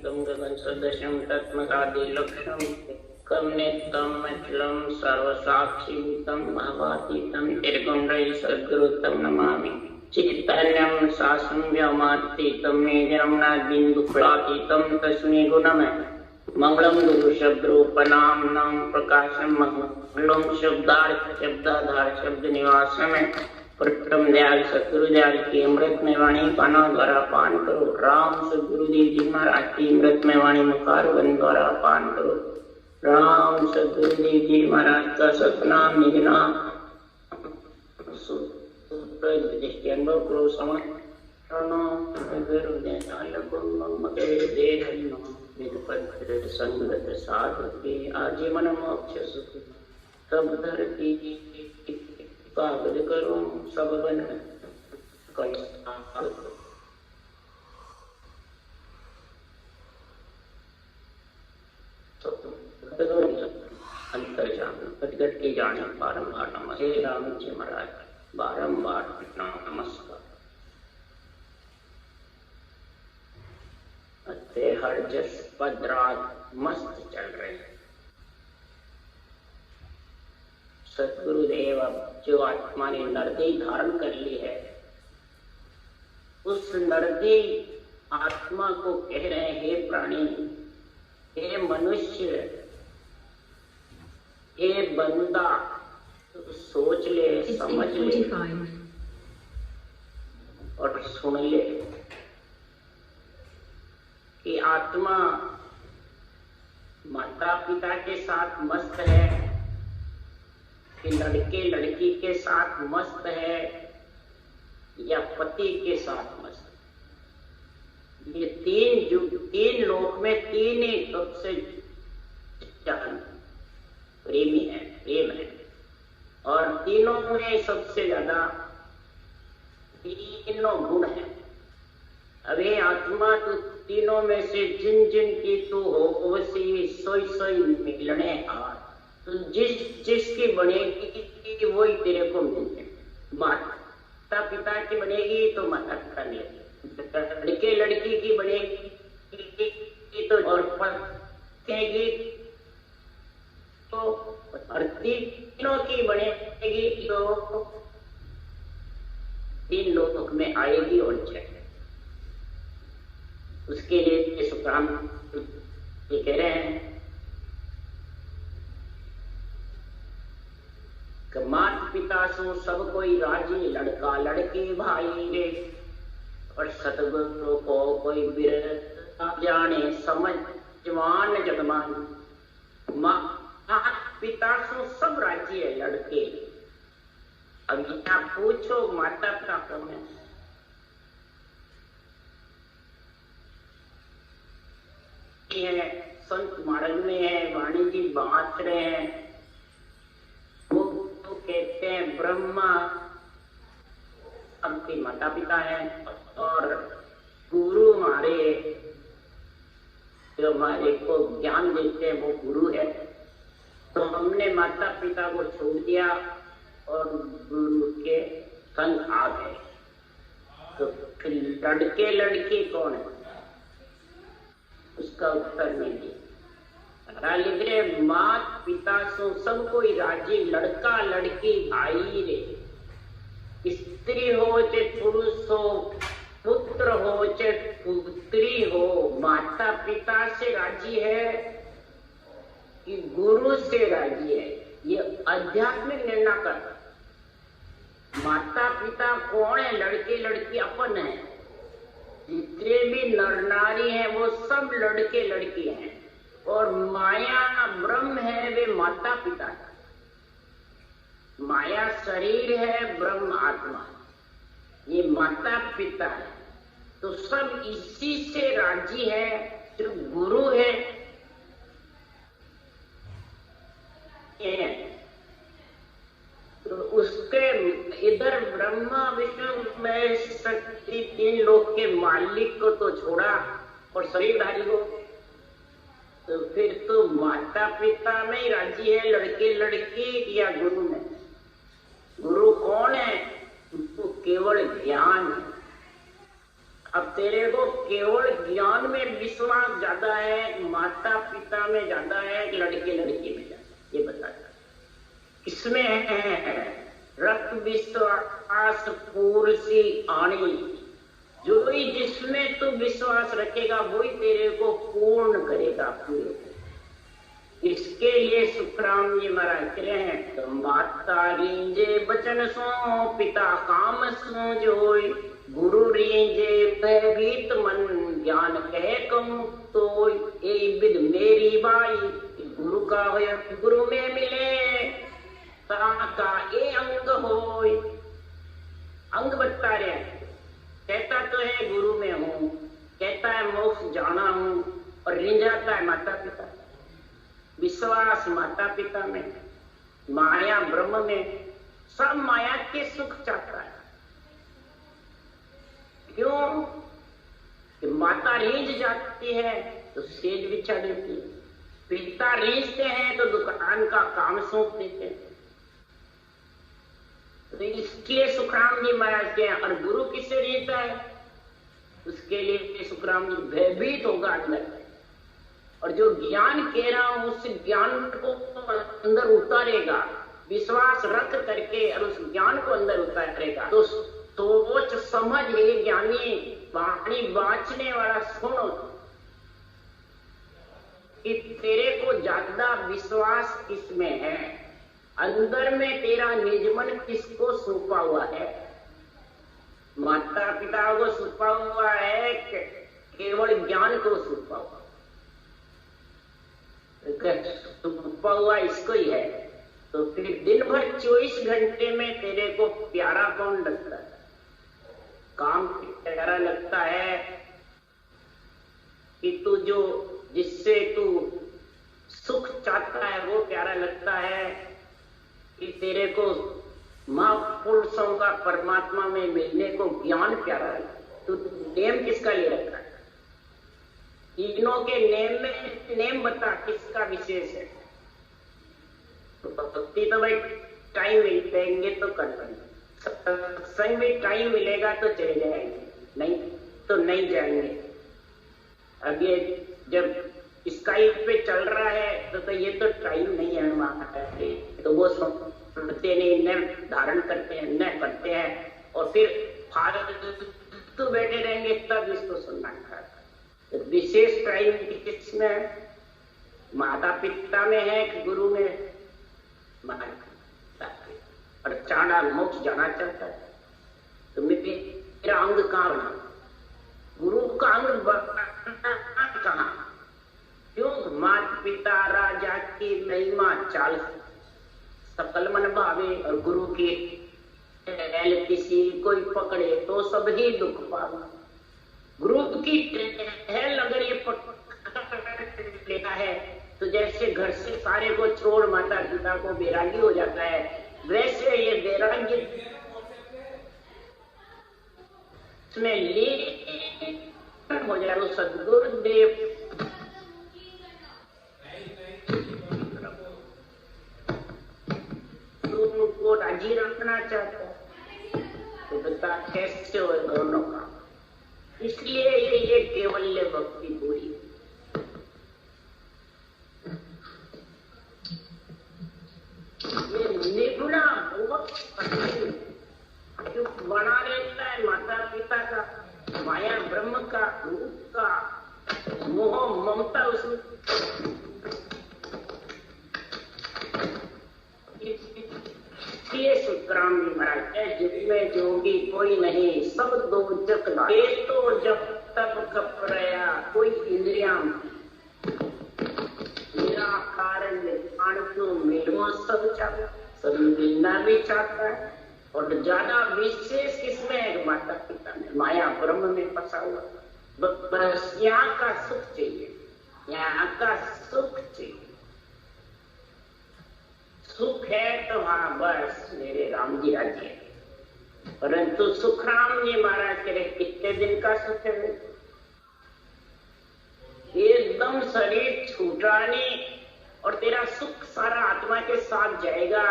तम गगन सदृशं तत्मसादिलक्षणं कमनेत्रं मचलं सर्वसाक्षिभूतं भावातीतं निर्गुणरहितं सद्गुरुं नमामि। चैतन्यं शासनं व्योमातीतं मेजरं नादबिन्दुफलातीतं तस्मै गुणमय मंगलम गुरु शब्द रूपनाम नाम प्रकाशम मंगलम शब्दार्थ शब्दाधार शब्द निवास में प्रथम दयाल सतगुरु दयाल की अमृत में वाणी पाना द्वारा पान करो। राम सतगुरुदेव जी महाराज की अमृत में वाणी मुखार वन द्वारा पान करो। राम सतगुरुदेव जी महाराज का सतनाम निजनाम अनुभव करो समझ संगत साधके आजीवन मोक्ष सुख सब धरती कागज करो सब बन अंतर्जाम गदगद के जाने बारंबार नमस्ते राम जी महाराज बारंबार नमस्कार। हर जस पद रात मस्त चल रहे हैं। सतगुरुदेव अब जो आत्मा ने नरदेह धारण कर ली है उस नरदेह आत्मा को कह रहे हैं, हे प्राणी, हे मनुष्य, हे बंदा, तो सोच ले, समझ ले और सुन ले कि आत्मा माता पिता के साथ मस्त है कि लड़के लड़की के साथ मस्त है या पति के साथ मस्त है। ये तीन लोक में तीन ही सबसे प्रेमी है, प्रेम है, और तीनों में सबसे ज्यादा तीनों गुण है। अरे आत्मा तो तीनों में से जिन जिन की तू हो वैसी सोई सोई मिलने आ, तो जिसकी बनेगी वही तेरे को मिलते। माता पिता की बनेगी तो माता पिता मिलेगी, लड़के लड़की की बनेगी तो और पढ़ेगी तो, और तीनों की बनेगी तो तीन लोक में आएगी और जाएगी। उसके लिए सुखराम ये कह रहे हैं कि माता पिता सो सब कोई राजी, लड़का लड़की भाई रे, और सतगुरु को कोई बिरता जाने समझ जवान जगमान। माता पिता सो सब राजी है, लड़के। अब यहाँ पूछो माता पिता कौन है? है संत मार्ग में है, वाणी जी बांट रहे हैं। वो तो कहते हैं ब्रह्मा आपके माता पिता हैं और गुरु हमारे जो हमारे को ज्ञान देते हैं वो गुरु है। तो हमने माता पिता को छोड़ दिया और गुरु के संग आ गए। तो फिर लड़के लड़की कौन है? उसका उत्तर नहीं दिया। लिख रहे मात पिता सो सब कोई राजी, लड़का लड़की भाई रे। स्त्री हो चाहे पुरुष हो, पुत्र हो चाहे पुत्री हो, माता पिता से राजी है कि गुरु से राजी है। ये आध्यात्मिक निर्णय कर। माता पिता कौन है? लड़के लड़की अपन है। जितने भी नर नारी हैं वो सब लड़के लड़की हैं, और माया ब्रह्म है वे माता पिता है। माया शरीर है, ब्रह्म आत्मा, ये माता पिता है। तो सब इसी से राजी है जो गुरु है। तो उसके इधर ब्रह्मा विष्णु महेश शक्ति तीन लोक के मालिक को तो छोड़ा और शरीरधारी को, तो फिर तो माता पिता में ही राजी है, लड़के लड़की या गुरु में। गुरु कौन है? उसको केवल ज्ञान है। अब तेरे को केवल ज्ञान में विश्वास ज्यादा है, माता पिता में ज्यादा है, लड़के लड़की में ज्यादा, ये बता। इसमें है रक्त विश्वास पूर्सी आणी, जो ही जिसमें तू विश्वास रखेगा वही तेरे को पूर्ण करेगा पूरे। इसके लिए सुखराम जी महाराज कह रहे हैं, तो माता रींजे बचन सो पिता काम सो जोय, गुरु रींजे भयभीत मन ज्ञान कह कहूं तो ए विद मेरी बाई, गुरु का हो गुरु में मिले का ए अंग होय। अंग बता रहे हैं, कहता तो है गुरु में हूं, कहता है मोक्ष जाना हूं, और रिंझाता है माता पिता। विश्वास माता पिता में, माया ब्रह्म में, सब माया के सुख चाहता है। क्यों कि माता रींझ जाती है तो सेज बिछा देती है, पिता रींझते हैं तो दुकान का काम सौंप देते हैं। तो इसलिए सुखराम जी महाराज के, और गुरु किससे रीझता है, उसके लिए सुखराम जी भयभीत होगा अंदर, और जो ज्ञान कह रहा हूं उस ज्ञान को अंदर उतारेगा, विश्वास रख करके और उस ज्ञान को अंदर उतारेगा। तो सोच समझ ये ज्ञानी वाणी बांचने वाला सुनो कि तेरे को ज्यादा विश्वास किसमें है, अंदर में तेरा निजमन किसको सौंपा हुआ है। माता पिता को सौंपा हुआ है, केवल ज्ञान को सौंपा हुआ, सौंपा हुआ इसको ही है। तो फिर दिन भर 24 घंटे में तेरे को प्यारा कौन लगता है, काम प्यारा लगता है कि तू जो जिससे तू सुख चाहता है वो प्यारा लगता है, कि तेरे को महापुरुषों का परमात्मा में मिलने को ज्ञान प्यारा है। तो नेम किसका ले रखा है, तीनों के नेम में नेम बता किसका विशेष है। तो भक्ति तो भाई टाइम मिलेंगे तो कर लेंगे, सत्संग में टाइम मिलेगा तो चले जाएंगे, नहीं तो नहीं जाएंगे। अब ये जब स्काइप पे चल रहा है तो ये तो टाइम नहीं है हमारा, तो वो सुनते नहीं, न धारण करते हैं, न करते हैं, और फिर फालतू बैठे रहेंगे तब इसको सुनना है। तो विशेष टाइम किसमें, माता पिता में है कि गुरु में, और चाड़ा मोक्ष जाना चाहता है तो मेरा अंग कहाँ बना, गुरु का अंग कहाँ, क्यों माता पिता राजा की महिमा चाल सकल मन भावे, और गुरु की किसी कोई पकड़े तो सब ही दुख पावे। गुरु की टहल अगर ये पकड़ लेता है तो जैसे घर से सारे को छोड़ माता पिता को बैरागी हो जाता है, वैसे ये बैरागी इसमें लीन हो जाए। तो सदगुरुदेव को राजी रखना चाहता है, तो बता कैसे हो दोनों का। इसलिए ये केवल्य भक्ति पूरी। ये निगुणा बहुत कठिन जो बना रहता है माता पिता का, माया ब्रह्म का, रूप का मोह ममता उसमें, सुखराम जी महाराज है, जिसमें जोगी कोई नहीं सब दो जग लाए, तो जब तब कपड़या कोई इंद्रिया मेरा कारण मिलवा सब चाहता, सब मिलना भी चाहता है। और ज्यादा विशेष किसमें है, माता पिता में, माया ब्रह्म में फंसा हुआ। बस यहाँ का सुख चाहिए, यहाँ का सुख चाहिए। सुख है तो हाँ बस मेरे राम जी राजी है, परंतु सुखराम जी महाराज के कितने दिन का सुख है, एकदम शरीर छूटा नहीं, और तेरा सुख सारा आत्मा के साथ जाएगा।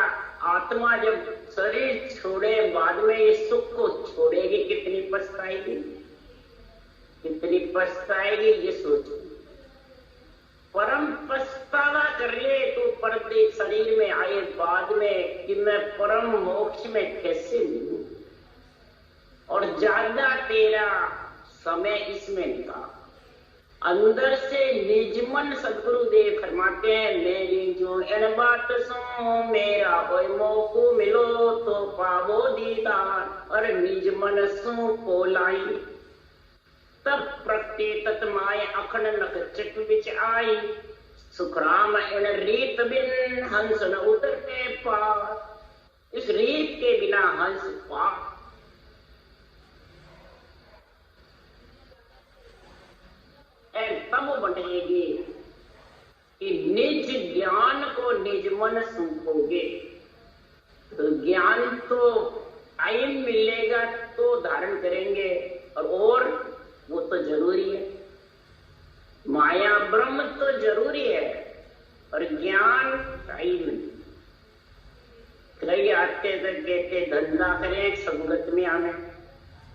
आत्मा जब शरीर छोड़े बाद में ये सुख को छोड़ेगी, कितनी पछताएगी। कितनी पछताएगी ये सोच। परम पछतावा कर ले तू पर्दे शरीर में आए बाद में कि मैं परम मोक्ष में कैसे मिलूं, और ज्यादा तेरा समय इसमें निकाल। अंदर से निजमन सदगुरुदेव फरमाते हैं, मेरी जो इन बात सो मेरा कोई मौको मिलो तो पावो दीदार, और निजमन सो पोलाई तब प्रत्येत माय अखंड नक चित बिच आई, सुखराम इन रीत बिन हंस न उतरते पार। इस रीत के बिना हंस पार तब बनेगी कि निज ज्ञान को निज मन सूखोगे। तो ज्ञान तो टाइम मिलेगा तो धारण करेंगे, और वो तो जरूरी है। माया ब्रह्म तो जरूरी है, और ज्ञान टाइम नहीं। कई आते तक कहते धंधा करें संगत में आने,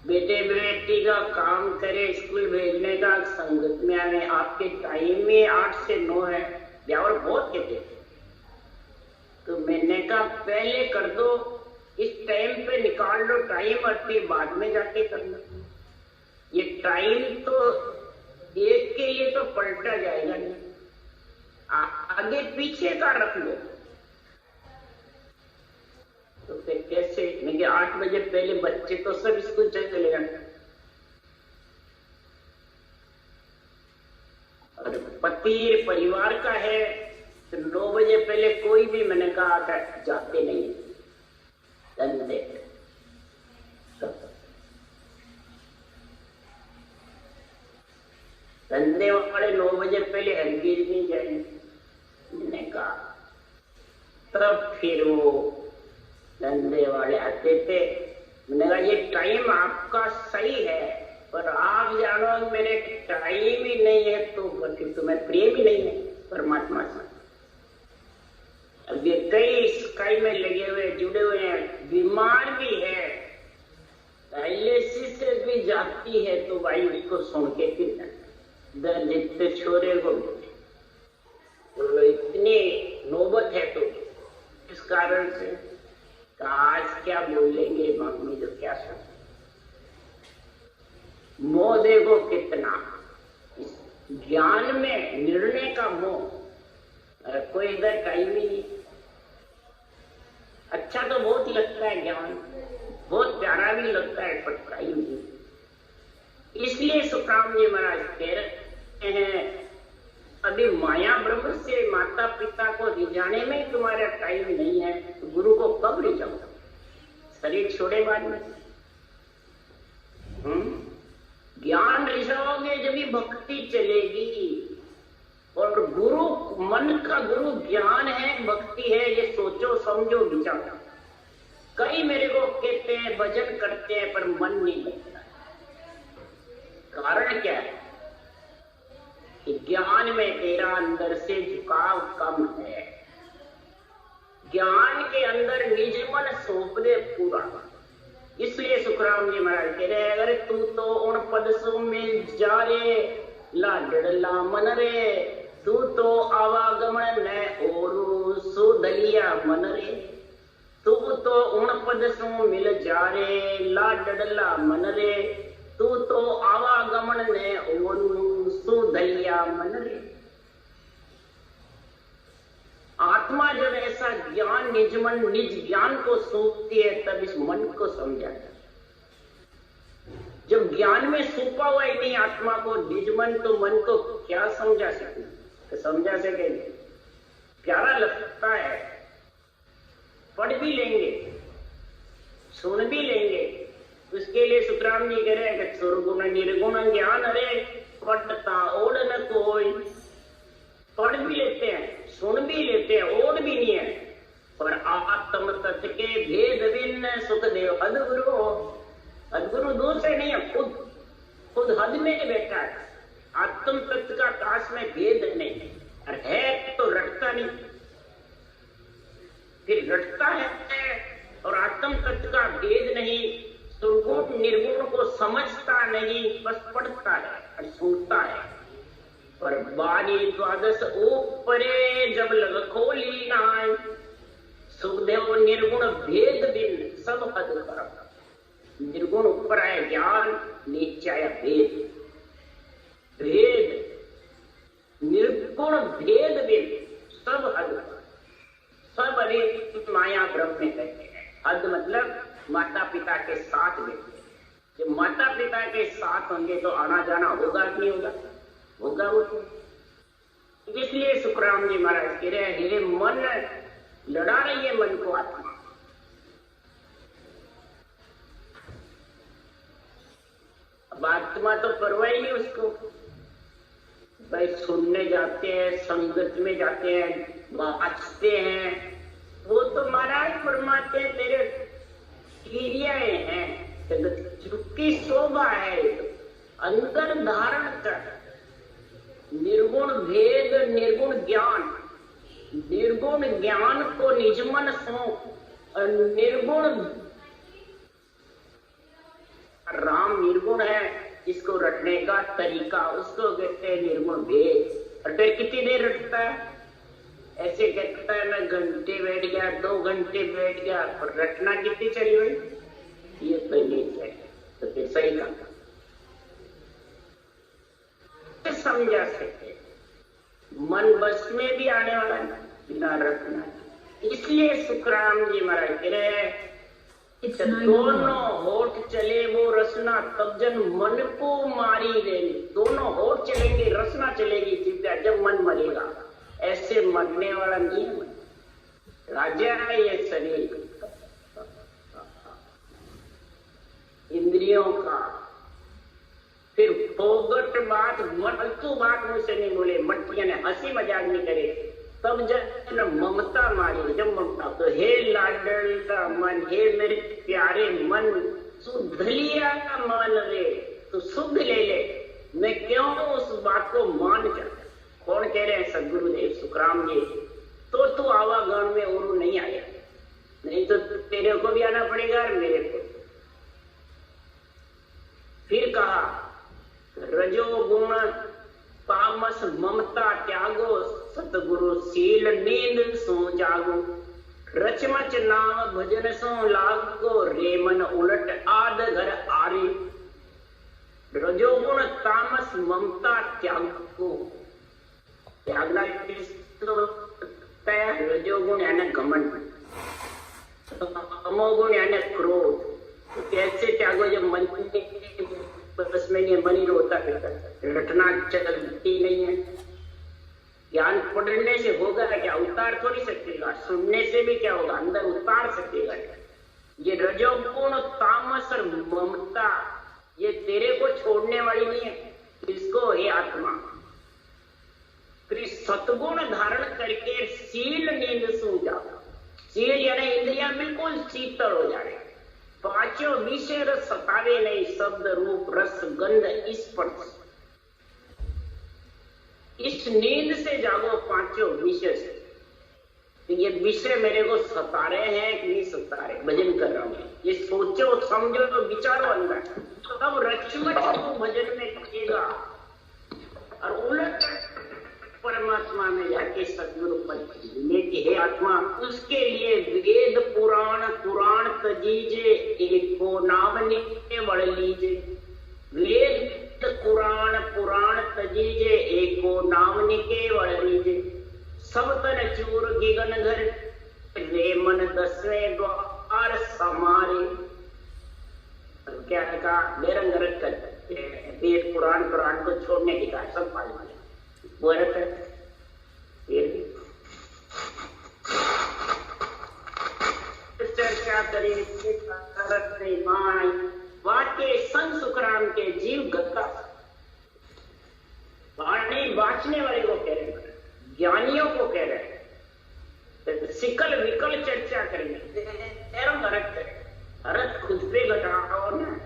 बेटे बेटी का काम करे स्कूल भेजने का संगत में आने। आपके टाइम में 8 से 9 है, ब्यावर बहुत कहते। तो मैंने कहा पहले कर दो, इस टाइम पे निकाल लो टाइम, और फिर बाद में जाके करना। ये टाइम तो एक के लिए तो पलटा जाएगा नहीं, आगे पीछे का रख लो। तो फिर कैसे? मैं 8 बजे पहले बच्चे तो सब स्कूल चले जाते, और पति परिवार का है तो 9 बजे पहले कोई भी, मैंने कहा था जाते नहीं धंधे। धंधे वाले 9 बजे पहले हरगिज नहीं जाएंगे। मैंने कहा तब फिर वो धंधे वाले आते थे। मैंने कहा ये टाइम आपका सही है, पर आप जानो मेरे टाइम ही नहीं है, तो फिर तुम्हें प्रेम ही नहीं है परमात्मा से। अब ये कई स्काई में लगे हुए जुड़े हुए हैं, बीमार भी है, डायलिसिस से भी जाती है, तो भाई उसको सुन के फिर दर्द इतने छोरे को तो इतनी नौबत है। तो इस कारण से आज क्या बोलेंगे मम्मी, जो क्या सोच। मोह देखो कितना, ज्ञान में निर्णय का मोह। कोई इधर टाइम ही नहीं। अच्छा तो बहुत लगता है ज्ञान, बहुत प्यारा भी लगता है, पर टाइम नहीं। इसलिए सुखराम जी महाराज कह रहे हैं, अभी माया ब्रह्म से माता पिता को रिझाने में तुम्हारा टाइम नहीं है, तो गुरु को कब रिझाओ? शरीर छोड़े बाद में। ज्ञान रिझाओगे जब भी भक्ति चलेगी, और गुरु मन का गुरु ज्ञान है, भक्ति है, ये सोचो समझो विचारो। कई मेरे को कहते हैं भजन करते हैं पर मन नहीं लगता। कारण क्या है? कि ज्ञान में तेरा अंदर से झुकाव कम है। ज्ञान के अंदर निज मन सौंप दे पूरा। इसलिए सुखराम जी महाराज कह रहे, अगर तू तो उन पदसों में जा रे लाडला मन रे, तू तो आवागमन न और सुदलिया मन रे, तू तो उन पदसों मिल जा रे लाडला मन रे, तू तो आवागमन ने और सुदलिया मन रे। आत्मा जब ऐसा ज्ञान निज मन निज ज्ञान को सूखती है, तब इस मन को समझाता है। जब ज्ञान में सूपा हुआ ही नहीं आत्मा को निज मन, तो मन को क्या समझा सके? तो समझा सके? प्यारा लगता है, पढ़ भी लेंगे, सुन भी लेंगे। उसके लिए सुखराम जी कह रहे हैं कि सुरगुण निर्गुण ज्ञान अरे पढ़ता ओढ़ न कोई। पढ़ भी लेते हैं, सुन भी लेते हैं, ओढ़ भी नहीं है, पर आत्म तत्व के भेद भिन्न सुखदेव अदगुरु। अदगुरु दूसरे नहीं है, खुद हद में बैठा है। आत्म तत्व का काश में भेद नहीं, और है तो रटता नहीं, फिर रटता है और आत्म तत्व का भेद नहीं, सुरगुण निर्गुण को समझता करता नहीं, बस पढ़ता है और सुनता है। पर 12 द्वादश ऊपरे जब लग खोली नाय, सुखदेव निर्गुण भेद बिन सब हद कर। निर्गुण ऊपर आया ज्ञान, नीचे आया भेद। भेद निर्गुण भेद बिन सब हद कर। सब अरे माया ब्रह्म में कहते हैं। हद मतलब माता पिता के साथ बैठे। जब माता पिता के साथ होंगे तो आना जाना होगा कि नहीं होगा? होगा। वो तो इसलिए सुखराम जी महाराज कह रहे हैं, हे मन, लड़ा रही है मन को आत्मा। अब आत्मा तो परवाह ही नहीं उसको। भाई सुनने जाते हैं, संगत में जाते हैं, बाँचते हैं, वो तो महाराज फरमाते हैं तेरे क्रियाएं हैं, चुपकी शोभा है, अंदर धारण कर। निर्गुण भेद, निर्गुण ज्ञान, निर्गुण ज्ञान को निजमन सौंप। निर्गुण राम निर्गुण है, इसको रटने का तरीका उसको कहते हैं निर्गुण भेद। और फिर कितनी देर रटता है? ऐसे कहता है मैं घंटे बैठ गया, 2 घंटे बैठ गया, पर रटना कितनी चली हुई? ये तो नहीं है। तो फिर सही कहा, समझा सकते मन बस में भी आने वाला है बिना रटना। इसलिए सुखराम जी महाराज कह रहे हैं, दोनों होठ चले वो रसना, तब जन मन को मारी देनी। दोनों होठ चलेंगे, रसना चलेगी जब मन मरेगा। ऐसे मरने वाला नहीं है। राजा है ये शरीर, इंद्रियों का। फिर फोगट बात, फालतू बात मुझसे नहीं बोले, मट्टिया ने हंसी मजाक नहीं करे। तब जब ममता मारी, जब ममता, तो हे लाडल का मन, हे मेरे प्यारे मन, शुद्ध लिया का मान रे, तो शुद्ध ले ले। मैं क्यों उस बात को मान जाता? कौन कह रहे हैं? सदगुरुदेव सुखराम जी। तो तू आवागण में और नहीं आया, नहीं तो तेरे को भी आना पड़ेगा और मेरे को। फिर कहा रजोगुण तामस ममता त्यागो, सतगुरु सील नींद सो जागो। रचमच नाम भजन सो लागो, रेमन उलट आद घर आरे। रजोगुण तामस ममता त्यागो, त्यागना रजोगुण यानी घमंड, तमोगुण यानी क्रोध। तो कैसे त्यागो? जब मन बस में ये मन ही रोता रहता है, रटना चलती नहीं है। ज्ञान पढ़ने से होगा क्या? उतार थोड़ी सकेगा। सुनने से भी क्या होगा? अंदर उतार सकेगा। ये रजोगुण तामस और ममता ये तेरे को छोड़ने वाली नहीं है। इसको हे आत्मा फिर सतगुण धारण करके सील नींद सो जाओ। सील यानी इंद्रियां बिल्कुल शीतल हो जाए। 5 विषय रस सतावे नहीं, शब्द रूप रस गंध स्पर्श। इस नींद से जागो 5 विषय से। तो ये विषय मेरे को सता रहे हैं कि नहीं सता रहे? भजन कर रहा हूं, ये सोचो समझो विचारो अंदर, तब रचमच को भजन में लगेगा और उलट परमात्मा में जाके सदगुरु पद लेके हे आत्मा। उसके लिए वेद पुराण पुराण तजीजे, एक को नाम नित्य बढ़ लीजे। वेद पुराण पुराण तजीजे, एक को नाम निके बढ़ लीजे। सब तन चूर गिगन घर, रे मन 10वें द्वार समारे। क्या कहा? बेरंग रख कर वेद पुराण पुराण को छोड़ने की कहा, सब पालन वो रख चर्चा करें वाक्य संत सुखराम के जीव गत्ता। वाणी बांचने वाले को कह रहे हैं, ज्ञानियों को कह रहे हैं। सिकल विकल चर्चा करेंगे, अरथ खुद पे घटाओ ना,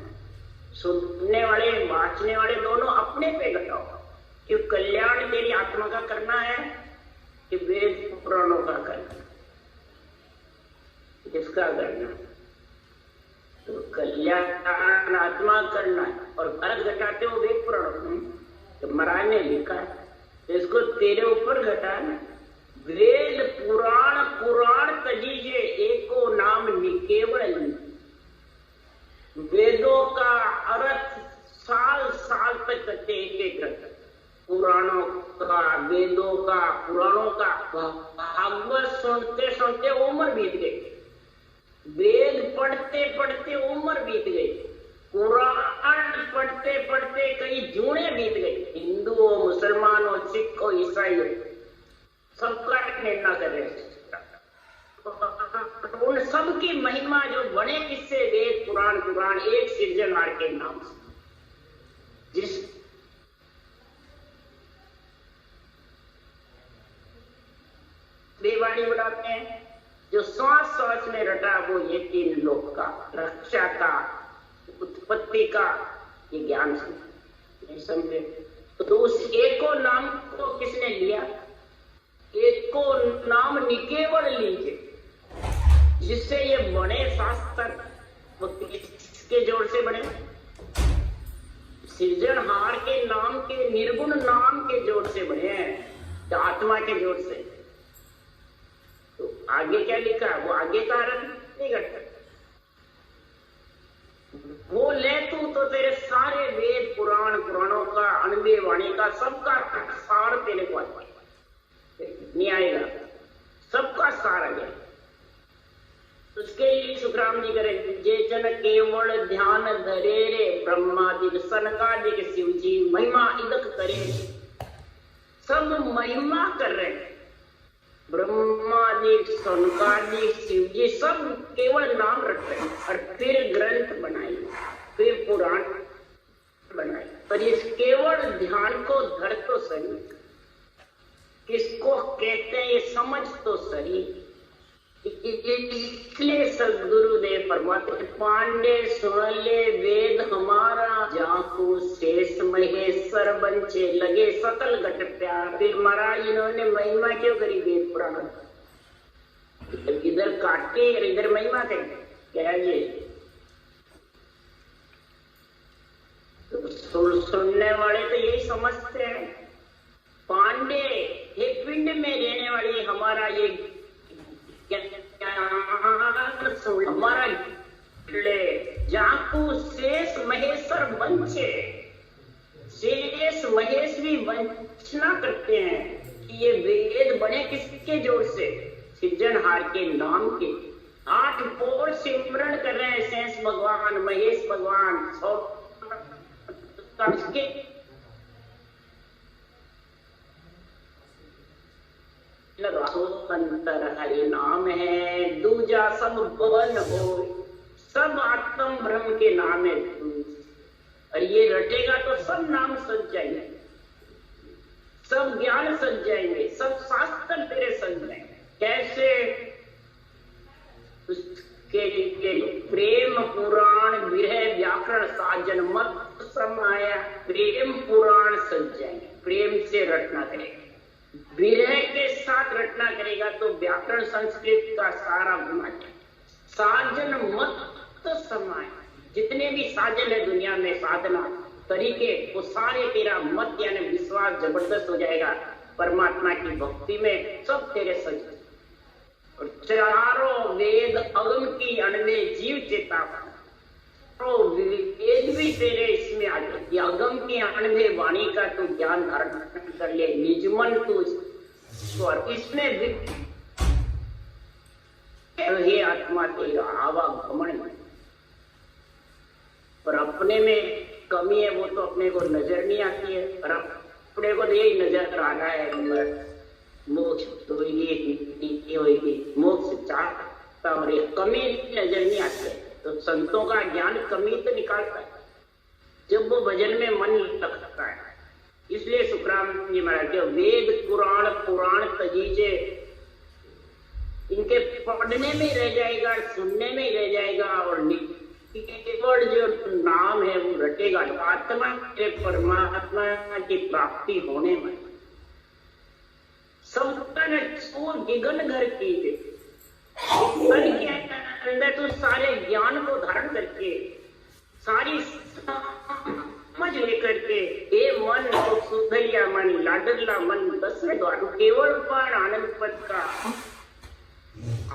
सुनने वाले बांचने वाले दोनों अपने पे घटाओ। कि कल्याण तेरी आत्मा का करना है कि वेद पुराणों का करना? किसका करना? तो कल्याण आत्मा करना है। और अर्घ घटाते हो वेद पुराण। तो महाराज ने लिखा तो इसको तेरे ऊपर घटाना। वेद पुराण पुराण तजीजे एको नाम निकेवल। वेदों का अर्थ साल साल तक करते एक ग्रंथ, पुराणों का, वेदों का, पुराणों का। भागवत सुनते सुनते उम्र बीत गई, वेद पढ़ते पढ़ते उम्र बीत गई, कुरान पढ़ते पढ़ते कई जूने बीत गए। हिंदू हो, मुसलमान हो, सिख हो, ईसाई हो, सबका निंदा कर रहे हैं। उन सब की महिमा जो बने किससे? वेद पुराण पुराण एक सृजनहार के नाम से। जिस देवाणी बनाते हैं, जो श्वास श्वास में रटा वो ये तीन लोक का, रक्षा का, उत्पत्ति का, ये ज्ञान से समझे। तो उस एको नाम को किसने लिया? एको नाम निकेवल लीजिए, जिससे ये बने शास्त्र। वो किसके जोड़ से बने? सृजनहार के नाम के, निर्गुण नाम के जोड़ से बने हैं, आत्मा के जोड़ से। तो आगे क्या लिखा? वो आगे का अर्थ नहीं करता। वो ले तू तो तेरे सारे वेद पुराण पुराणों का, अनबे वाणी का, सबका सार तेरे को नहीं आएगा, सबका सार आ गया। उसके लिए सुखराम जी करें, जे जन केवल ध्यान धरे रे ब्रह्मादिक सनकादिक शिव जी महिमा इदक करे। सब महिमा कर रहे हैं, ब्रह्मादिक सनकादिक शिव जी सब केवल नाम रख रहे हैं। और फिर ग्रंथ बनाए, फिर पुराण बनाए। पर इस केवल ध्यान को धर तो सही, किसको कहते हैं ये समझ तो सही। इसलिए सदगुरुदेव फरमाते, पांडे सुन ले वेद हमारा, जाको शेष महेश्वर बंचे लगे सकल घट प्यार। फिर महाराज इन्होंने महिमा क्यों करी वेद पुराण? इधर काटे और इधर महिमा करें क्या? ये तो सुनने वाले तो यही समझते हैं, पांडे ये पिंड में रहने वाली हमारा ये हमारा जाकू शेष महेश्वर वंचे। शेष महेश भी वंचना करते हैं कि ये वेद बने किसके जोर से? सृजनहार के नाम के। 8 पोर सिमरण कर रहे हैं, शेष भगवान, महेश भगवान, सबके अंतर हरि नाम है, दूजा सब भवन हो। सब आत्म ब्रह्म के नाम है। और ये रटेगा तो सब नाम सज जाएंगे, सब ज्ञान सज जाएंगे, सब शास्त्र तेरे सज जाएंगे। कैसे? उसके प्रेम पुराण विरह व्याकरण साजन मत समाया। प्रेम पुराण सज जाएंगे, प्रेम से रटना करेगा। विरह के साथ रटना करेगा तो व्याकरण संस्कृत का सारा घुमा जाए। साजन मत समाय, जितने भी साजन है दुनिया में, साधना तरीके, वो सारे तेरा मत यानी विश्वास जबरदस्त हो जाएगा परमात्मा की भक्ति में, सब तेरे सज। और चारों वेद अगम की अणवे जीव चेता, तो वेद भी तेरे इसमें आ जाए। अगम की अणवे वाणी का तू ज्ञान धारण कर ले, निजमन तू और इसमें भी हे आत्मा तेरा आवागमन। पर अपने में कमी है, वो तो अपने को नजर नहीं आती है। पर अपने को तो यही नजर आ रहा है, मोक्ष तो ये होगी, मोक्ष चाहता, और ये कमी नजर नहीं आती है। तो संतों का ज्ञान कमी तो निकालता है जब वो भजन में मन लगता है। इसलिए सुखराम जी महाराज के वेद पुराण पुराण तजीजे, इनके पढ़ने में रह जाएगा, सुनने में रह जाएगा, और केवल जो नाम है वो रटेगा। आत्मा के परमात्मा की प्राप्ति होने में सबका छोड़ गिगन घर की अंदर तो सारे ज्ञान को धारण करके सारी समझ लेकर के ये मन तो सुधलिया मन, लाडला मन, 10वें द्वार केवल पर आनंद पद का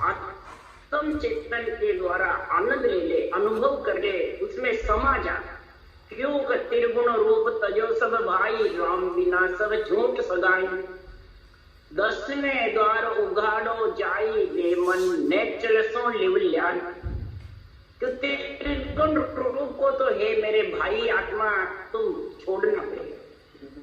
आत्म चेतन के द्वारा आनंद ले ले, अनुभव कर ले, उसमें समा जा। क्यों का त्रिगुण रूप तजो सब भाई, राम बिना सब झूठ सगाई। 10वें द्वार उगाड़ो जाई, ले मन ने चलसो लिवल्यान। तो त्रिगुण रूप को तो हे मेरे भाई आत्मा तुम छोड़ना पड़ेगा,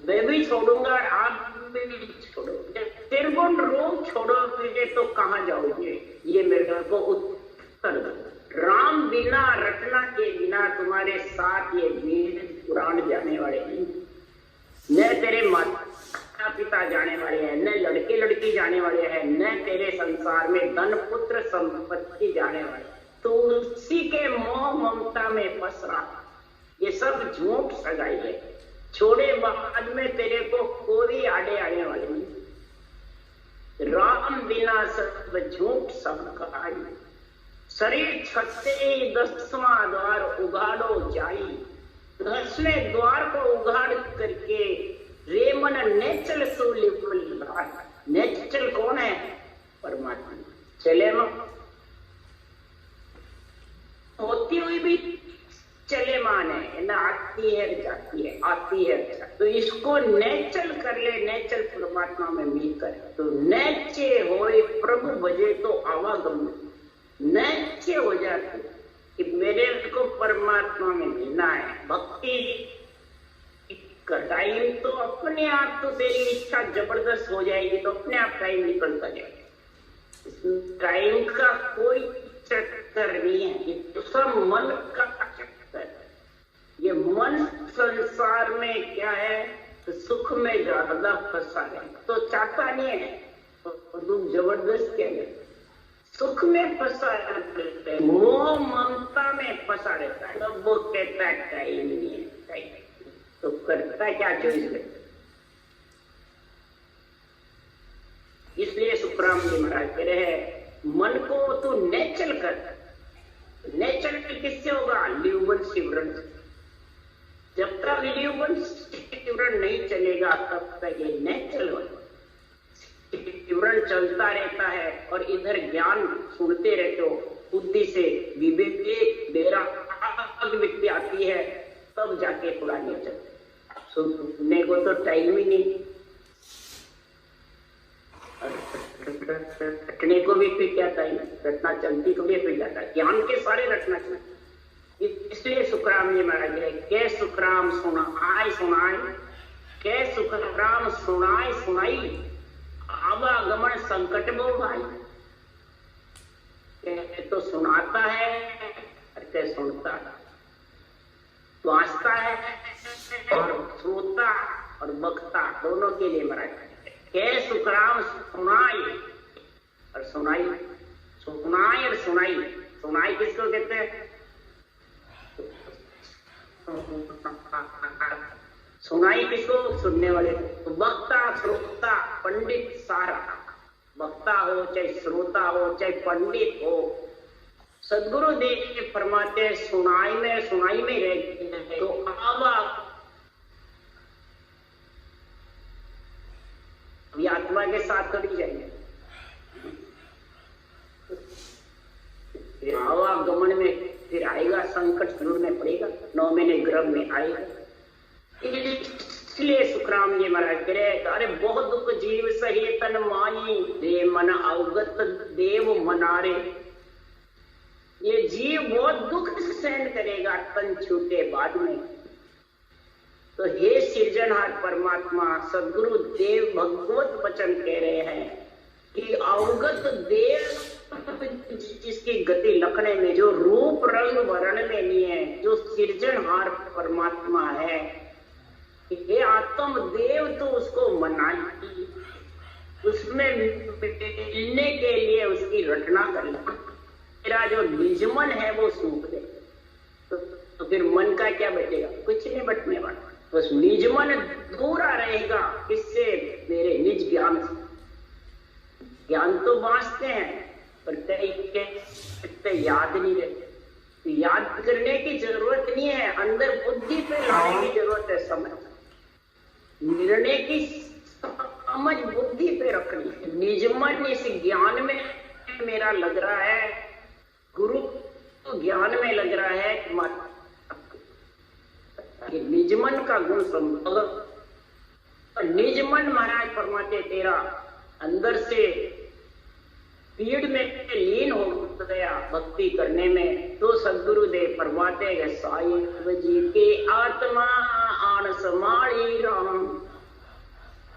मैं भी छोड़ूंगा, आप भी छोड़ोगे। त्रिगुण रूप छोड़ोगे तो कहाँ जाओगे, ये मेरे को उत्तर दो। राम बिना रटना के बिना तुम्हारे साथ ये वेद पुराण जाने वाले नहीं, न तेरे माता पिता जाने वाले हैं, न लड़के लड़की जाने वाले हैं, न तेरे संसार में धन पुत्र संपत्ति जाने वाले। तो उसी के मोह ममता में फंस रहा, ये सब झूठ सगाई है। छोड़े बाद में तेरे को कोई आड़े आने वाले नहीं। राम बिना सब झूठ सब कहाई, शरीर छते ही 10वां द्वार उगाड़ो जाई। 10वें द्वार को उगाड़ करके रे मन नेचल सोलिबल। नेचल कौन है? परमात्मा। चले होती हुई भी चले मान है ना, आती है जाती है, आती है। तो इसको नेचल कर ले, नेचल परमात्मा में मिलकर। तो नेचे होए प्रभु भजे तो आवागम, नेचे हो जाते कि मेरे को परमात्मा में मिलना है। भक्ति का टाइम तो अपने आप, तो तेरी इच्छा जबरदस्त हो जाएगी तो अपने आप टाइम निकलता जाएगा। टाइम का कोई चक्कर नहीं है, ये तो सब मन का चक्कर है। ये मन संसार में क्या है, तो सुख में ज्यादा फंसा है, तो चाहता नहीं है, तो दुख जबरदस्त क्या है, सुख में फंसा रहता है, मोह ममता में फंसा रहता है। तब वो कहता है टाइम नहीं है, टाइम तो करता क्या चीज है। इसलिए सुखराम जी महाराज कह रहे हैं मन को तू नेचल कर। नेचल किससे होगा? लिवबन शिवरण। जब तक लिवबन शिवरण नहीं चलेगा तब तक ये नेचल होगा। शिवरण चलता रहता है और इधर ज्ञान सुनते रहते हो, बुद्धि से विवेक बेरा व्यक्ति आती है, तब जाके थोड़ा नेचल। सुनने को तो टाइम ही नहीं, रटने को भी फिर क्या टाइम, रटना चलती को भी फिर जाता है, ज्ञान के सारे रटना चाहिए। इसलिए सुखराम जी महाराज है, के सुखराम सुनाए सुनाए, के सुखराम सुनाए सुनाई, आवागमन संकट बो भाई। तो सुनाता है और के सुनता है, वाचता है और श्रोता और वक्ता दोनों के लिए महाराज के सुखराम सुनाई और सुनाई। सुनाई और सुनाई, सुनाई किसको कहते हैं? सुनाई किसको? सुनने वाले। तो वक्ता श्रोता पंडित सारा, वक्ता हो चाहे श्रोता हो चाहे पंडित हो, सदगुरु देव फरमाते सुनाई में रहते हैं। तो आवा ये आत्मा के साथ कभी जाएंगे, आवागमन में फिर आएगा संकट, जरूर में पड़ेगा, 9 महीने गर्भ में आएगा। इसलिए सुखराम जी महाराज कह रहे, अरे बहुत दुख जीव सहे तन माई, दे मन अवगत देव मनारे। ये जीव बहुत दुख सहन करेगा तन छूटे बाद में। तो हे सृजनहार परमात्मा सदगुरु देव भगवत वचन कह रहे हैं कि अवगत देव जिसकी गति लखने में, जो रूप रंग वर्ण में नहीं है, जो सृजनहार परमात्मा है, ये आत्म देव तो उसको मनाई, उसमें मिलने के लिए उसकी रचना करना। मेरा जो निजमन है वो सूख दे, तो फिर मन का क्या बचेगा? कुछ नहीं बचने वाला। बस निजमन दूरा रहेगा किससे? मेरे निज ज्ञान से। ज्ञान तो बांटते हैं पर कई याद नहीं रहते। याद करने की जरूरत नहीं है, अंदर बुद्धि पे लाने की जरूरत है। समझ, निर्णय की समझ बुद्धि पे रखनी है। निजमन इस ज्ञान में मेरा लग रहा है, गुरु तो ज्ञान में लग रहा है कि निजमन का गुण समझ। निजमन महाराज फरमाते तेरा अंदर से पीड़ में लीन हो गया भक्ति करने में, तो सदगुरुदेव फरमाते हैं साईं जी के आत्मा आन समाई राम।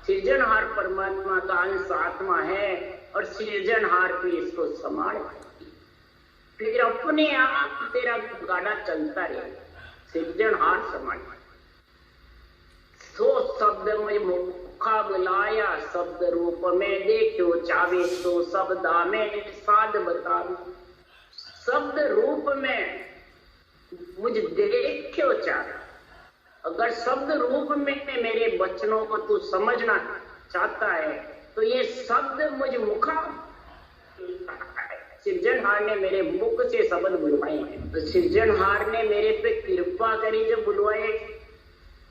सृजनहार परमात्मा का अंश आत्मा है और सृजनहार भी इसको संभाल, फिर अपने आप तेरा गाड़ा चलता रहे। सृजनहार समाज सो शब्द में मुखा बुलाया, शब्द रूप में देखो चावे तो शब्दा में साध बता। शब्द रूप में मुझ देखो चाहे, अगर शब्द रूप में मेरे वचनों को तू समझना चाहता है तो ये शब्द मुझ मुखा। सृजनहार ने मेरे मुख से शब्द बुलवाए हैं, तो सृजनहार ने मेरे पे कृपा करी जो बुलवाए।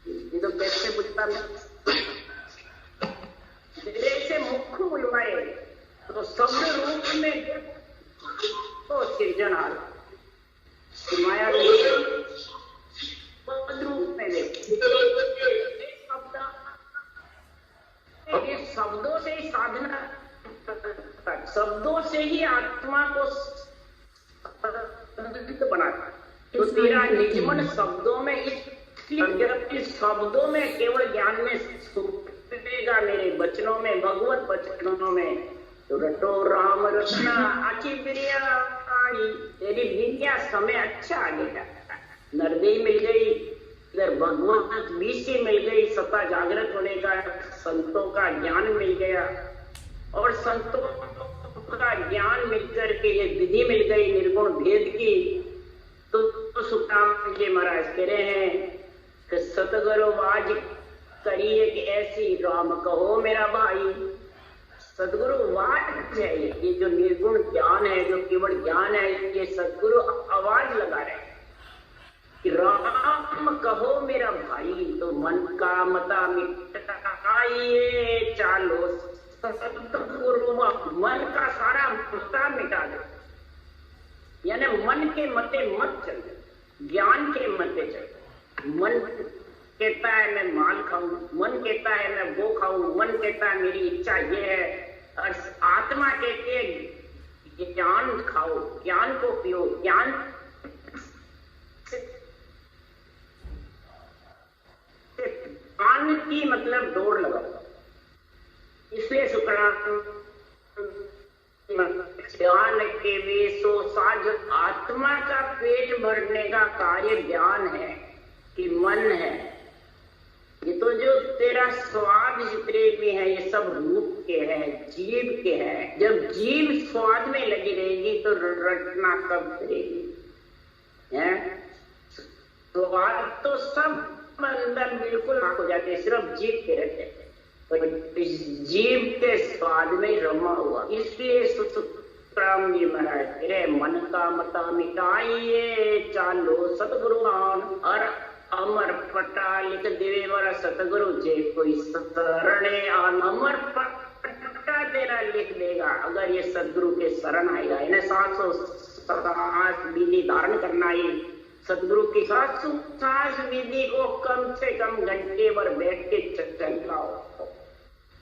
ये तो कैसे बुझता मैं, मेरे से मुख बुलवाए तो शब्द रूप में तो सृजनहार माया रूप में शब्दों से ही साधना, शब्दों से ही आत्मा को बनाता। तो तेरा निजमन शब्दों में, इस शब्दों में केवल ज्ञान में सुखेगा, मेरे वचनों में, भगवत वचनों में। तो रटो राम रचना अच्छी प्रिया, तेरी विद्या समय अच्छा आ गया। नरदेही मिल गई, इधर भगवत बीसी मिल गई, सत्ता जागृत होने का, संतों का ज्ञान मिल गया, और संतों का ज्ञान मिलकर के ये विधि मिल गई निर्गुण भेद की। तो सुखराम जी महाराज कह रहे हैं कि सतगुरु आज करिए कि ऐसी राम कहो मेरा भाई। सदगुरु वाट चाहिए, ये जो निर्गुण ज्ञान है, जो केवल ज्ञान है, ये सदगुरु आवाज लगा रहे हैं कि राम कहो मेरा भाई। तो मन का मता मिटाइए चालो सतगुरु, मन का सारा मता मिटा दो, यानी मन के मते मत चलो, ज्ञान के मते चलो। मन कहता है मैं माल खाऊं, मन कहता है मैं वो खाऊं, मन कहता है मेरी इच्छा ये है, और आत्मा कहती है ज्ञान खाओ, ज्ञान को पियो, ज्ञान की मतलब दौड़ लगाओ। इसलिए शुक्राचार्य ज्ञान के वेशो साज, आत्मा का पेट भरने का कार्य ज्ञान है कि मन है। ये तो जो तेरा स्वाद जितने भी है ये सब रूप के हैं, जीव के हैं। जब जीव स्वाद में लगी रहेगी तो रटना कब करेगी? स्वाद तो सब अंदर बिल्कुल हो जाते, सिर्फ जीव के रहते हैं, पर जीव के स्वाद में रमा हुआ। इसलिए सुखराम जी महाराज तेरे मन का मता मिटाइए चालो सतगुरुआन, और अमर पट्टा लिख देवे वाला सतगुरु जे कोई शरणे आन। अमर पट्टा तेरा लिख देगा अगर ये सतगुरु के शरण आएगा। इन्हें 707 विधि धारण करना ही सतगुरु की 707 विधि को कम से कम घंटे भर बैठ के चलाओ।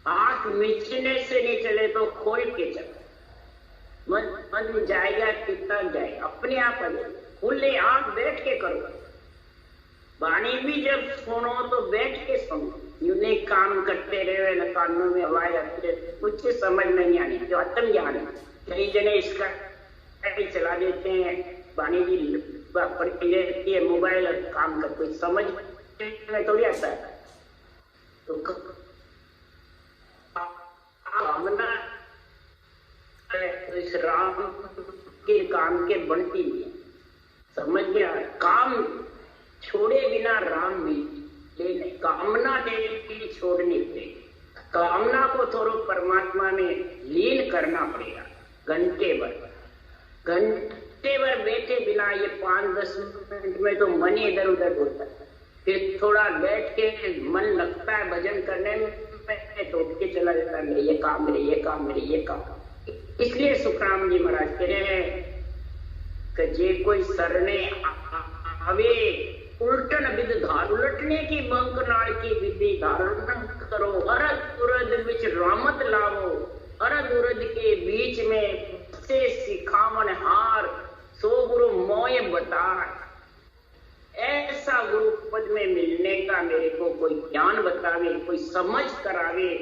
आंख मिचने से नहीं चले तो खोल के चलो, मन जाएगा कितना जाएगा, अपने आप खुले आंख बैठ के करो। वाणी भी जब सुनो तो बैठ के सुनो, यूं नहीं काम करते रहे न कानों में हवाएं आती रहती, कुछ समझ नहीं आनी। जो आत्म ज्ञान है, कई जने इसका चला देते हैं, वाणी जी पड़ती रहती है, मोबाइल और काम कर, कोई समझ में थोड़ी आता है। तो कामना तो इस राम के काम के बनती नहीं है, समझ गया? काम छोड़े बिना राम मिलते नहीं, कामना देवी छोड़नी पड़ेगी। कामना को थोड़ा परमात्मा में लीन करना पड़ेगा, घंटे भर घंटे भर बैठे बिना ये 5-10 मिनट में तो मन ही इधर उधर होता है। फिर थोड़ा बैठ के मन लगता है भजन करने में तो उठ के चला जाता है, मेरे ये काम, मेरे ये काम, मेरे ये काम। इसलिए सुखराम जी महाराज कह रहे हैं कि जे कोई सरने आवे उल्टन विध धार, उलटने की बंकनाल की विधि धारण करो, अरद उरद विच रामत लावो, अरद उरद के बीच में से सिखावन हार, सो गुरु मोय बताए। ऐसा गुरु पद में मिलने का मेरे को कोई ज्ञान बतावे, कोई समझ करावे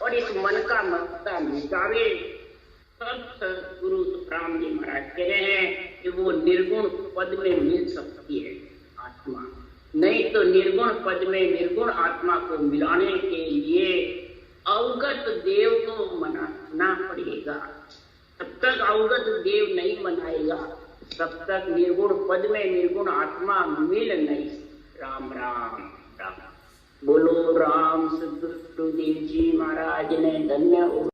और इस मन का ममता मिटावे, तब सदगुरु सुखराम जी महाराज कह रहे हैं कि वो निर्गुण पद में मिल सकती है आत्मा। नहीं तो निर्गुण पद में निर्गुण आत्मा को मिलाने के लिए अवगत देव को मनाना पड़ेगा। तब तक अवगत देव नहीं मनाएगा, तब तक निर्गुण पद में निर्गुण आत्मा मिल नहीं। राम राम राम। बोलो राम सदगुरुदेव जी महाराज ने धन्य